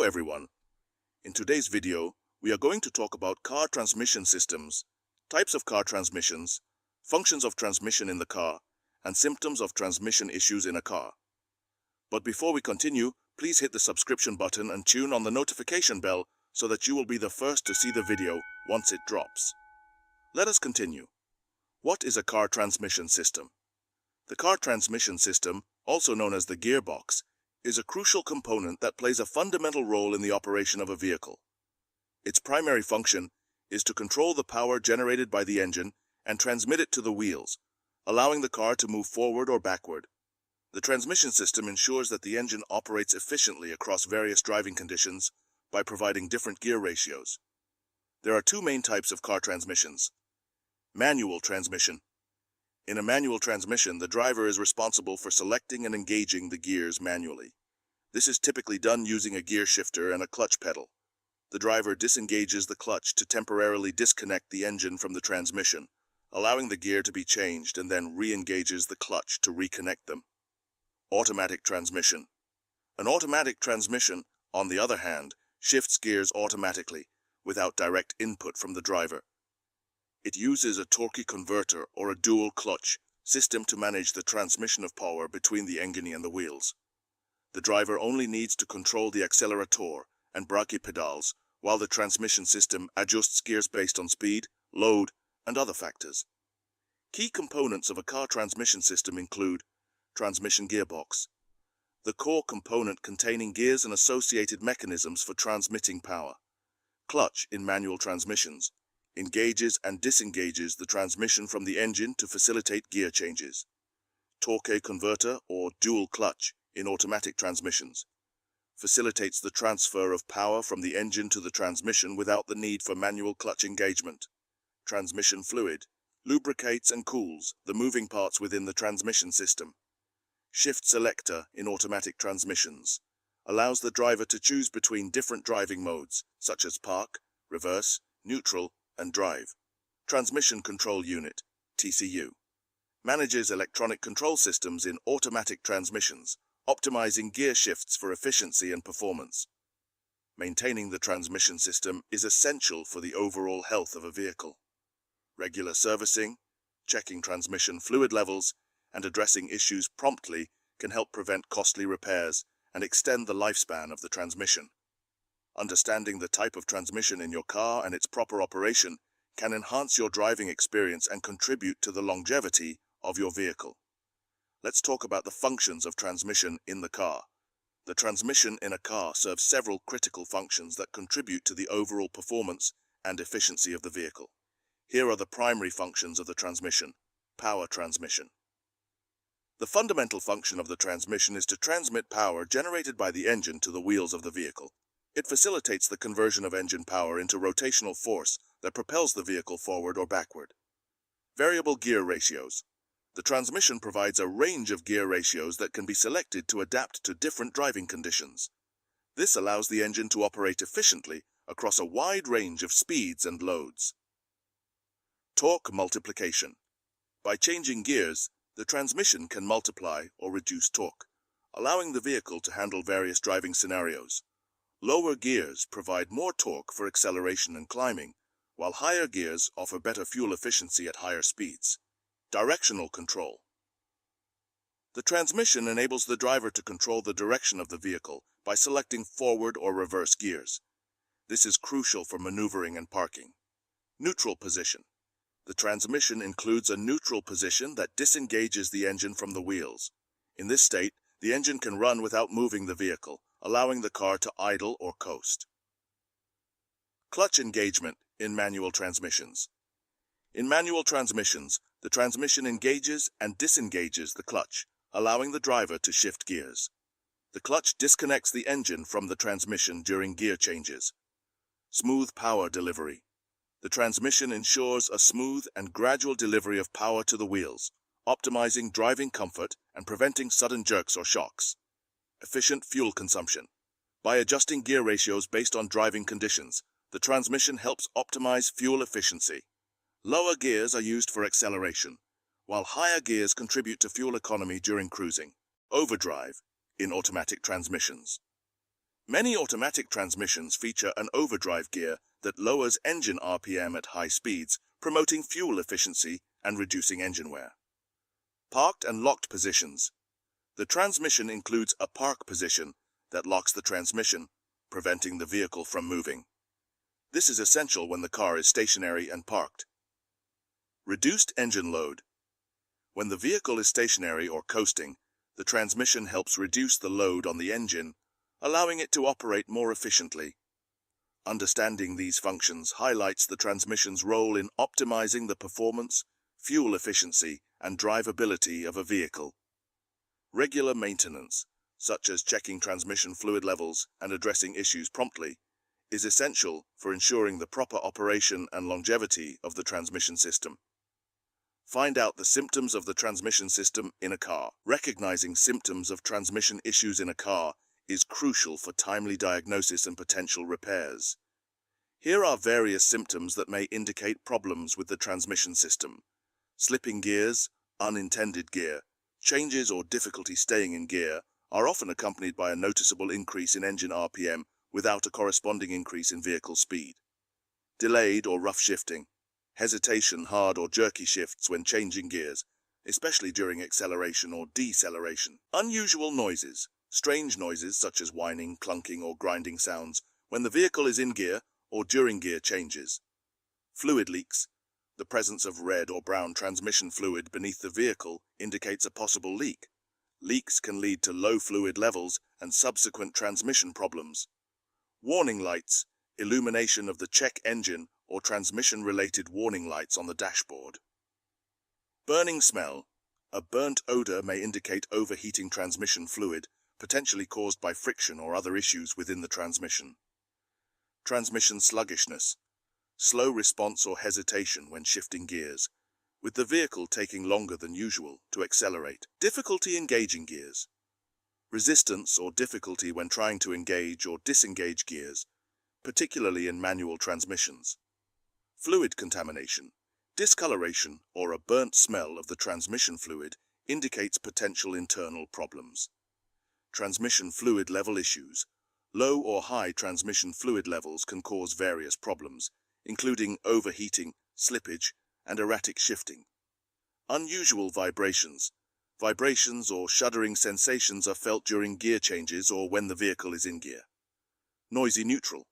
everyone. In today's video, we are going to talk about car transmission systems, types of car transmissions, functions of transmission in the car, and symptoms of transmission issues in a car. But before we continue, please hit the subscription button and tune on the notification bell so that you will be the first to see the video once it drops. Let us continue. What is a car transmission system? The car transmission system, also known as the gearbox, is a crucial component that plays a fundamental role in the operation of a vehicle. Its primary function is to control the power generated by the engine and transmit it to the wheels, allowing the car to move forward or backward. The transmission system ensures that the engine operates efficiently across various driving conditions by providing different gear ratios. There are two main types of car transmissions. Manual transmission. In a manual transmission, the driver is responsible for selecting and engaging the gears manually. This is typically done using a gear shifter and a clutch pedal. The driver disengages the clutch to temporarily disconnect the engine from the transmission, allowing the gear to be changed, and then re-engages the clutch to reconnect them. Automatic transmission. An automatic transmission, on the other hand, shifts gears automatically, without direct input from the driver. It uses a torque converter or a dual clutch system to manage the transmission of power between the engine and the wheels. The driver only needs to control the accelerator and brake pedals, while the transmission system adjusts gears based on speed, load, and other factors. Key components of a car transmission system include transmission gearbox, the core component containing gears and associated mechanisms for transmitting power. Clutch in manual transmissions engages and disengages the transmission from the engine to facilitate gear changes. Torque converter or dual clutch in automatic transmissions facilitates the transfer of power from the engine to the transmission without the need for manual clutch engagement. Transmission fluid lubricates and cools the moving parts within the transmission system. Shift selector in automatic transmissions allows the driver to choose between different driving modes, such as park, reverse, neutral, and drive. Transmission control unit, TCU, manages electronic control systems in automatic transmissions, optimizing gear shifts for efficiency and performance. Maintaining the transmission system is essential for the overall health of a vehicle. Regular servicing, checking transmission fluid levels, and addressing issues promptly can help prevent costly repairs and extend the lifespan of the transmission. Understanding the type of transmission in your car and its proper operation can enhance your driving experience and contribute to the longevity of your vehicle. Let's talk about the functions of transmission in the car. The transmission in a car serves several critical functions that contribute to the overall performance and efficiency of the vehicle. Here are the primary functions of the transmission. Power transmission. The fundamental function of the transmission is to transmit power generated by the engine to the wheels of the vehicle. It facilitates the conversion of engine power into rotational force that propels the vehicle forward or backward. Variable gear ratios. The transmission provides a range of gear ratios that can be selected to adapt to different driving conditions. This allows the engine to operate efficiently across a wide range of speeds and loads. Torque multiplication. By changing gears, the transmission can multiply or reduce torque, allowing the vehicle to handle various driving scenarios. Lower gears provide more torque for acceleration and climbing, while higher gears offer better fuel efficiency at higher speeds. Directional control. The transmission enables the driver to control the direction of the vehicle by selecting forward or reverse gears. This is crucial for maneuvering and parking. Neutral position. The transmission includes a neutral position that disengages the engine from the wheels. In this state, the engine can run without moving the vehicle, allowing the car to idle or coast. Clutch engagement in manual transmissions. In manual transmissions, the transmission engages and disengages the clutch, allowing the driver to shift gears. The clutch disconnects the engine from the transmission during gear changes. Smooth power delivery. The transmission ensures a smooth and gradual delivery of power to the wheels, optimizing driving comfort and preventing sudden jerks or shocks. Efficient fuel consumption. By adjusting gear ratios based on driving conditions, the transmission helps optimize fuel efficiency. Lower gears are used for acceleration, while higher gears contribute to fuel economy during cruising. Overdrive in automatic transmissions. Many automatic transmissions feature an overdrive gear that lowers engine RPM at high speeds, promoting fuel efficiency and reducing engine wear. Parked and locked positions. The transmission includes a park position that locks the transmission, preventing the vehicle from moving. This is essential when the car is stationary and parked. Reduced engine load. When the vehicle is stationary or coasting, the transmission helps reduce the load on the engine, allowing it to operate more efficiently. Understanding these functions highlights the transmission's role in optimizing the performance, fuel efficiency, and drivability of a vehicle. Regular maintenance, such as checking transmission fluid levels and addressing issues promptly, is essential for ensuring the proper operation and longevity of the transmission system. Find out the symptoms of the transmission system in a car. Recognizing symptoms of transmission issues in a car is crucial for timely diagnosis and potential repairs. Here are various symptoms that may indicate problems with the transmission system. Slipping gears, unintended gear, changes or difficulty staying in gear are often accompanied by a noticeable increase in engine RPM without a corresponding increase in vehicle speed. Delayed or rough shifting, hesitation, hard or jerky shifts when changing gears, especially during acceleration or deceleration. Unusual noises, strange noises such as whining, clunking or grinding sounds when the vehicle is in gear or during gear changes. Fluid leaks. The presence of red or brown transmission fluid beneath the vehicle indicates a possible leak. Leaks can lead to low fluid levels and subsequent transmission problems. Warning lights, illumination of the check engine or transmission-related warning lights on the dashboard. Burning smell. A burnt odor may indicate overheating transmission fluid, potentially caused by friction or other issues within the transmission. Transmission sluggishness. Slow response or hesitation when shifting gears, with the vehicle taking longer than usual to accelerate. Difficulty engaging gears. Resistance or difficulty when trying to engage or disengage gears, particularly in manual transmissions. Fluid contamination. Discoloration or a burnt smell of the transmission fluid indicates potential internal problems. Transmission fluid level issues. Low or high transmission fluid levels can cause various problems, including overheating, slippage, and erratic shifting. Unusual vibrations. Vibrations or shuddering sensations are felt during gear changes or when the vehicle is in gear. Noisy neutral.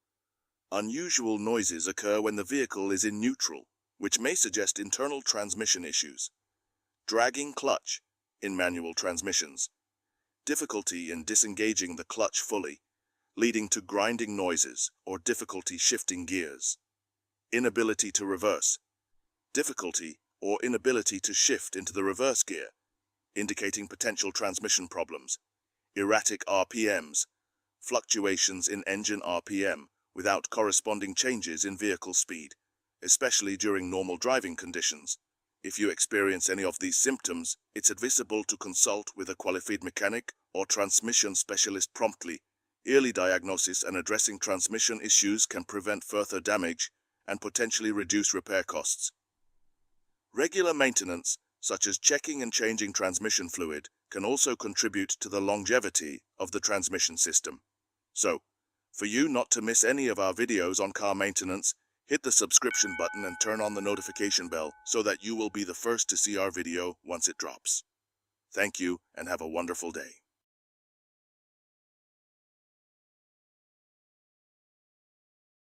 Unusual noises occur when the vehicle is in neutral, which may suggest internal transmission issues. Dragging clutch in manual transmissions. Difficulty in disengaging the clutch fully, leading to grinding noises or difficulty shifting gears. Inability to reverse. Difficulty or inability to shift into the reverse gear, indicating potential transmission problems. Erratic RPMs. Fluctuations in engine RPM without corresponding changes in vehicle speed, especially during normal driving conditions. If you experience any of these symptoms, it's advisable to consult with a qualified mechanic or transmission specialist promptly. Early diagnosis and addressing transmission issues can prevent further damage and potentially reduce repair costs. Regular maintenance, such as checking and changing transmission fluid, can also contribute to the longevity of the transmission system. So, for you not to miss any of our videos on car maintenance, hit the subscription button and turn on the notification bell so that you will be the first to see our video once it drops. Thank you and have a wonderful day.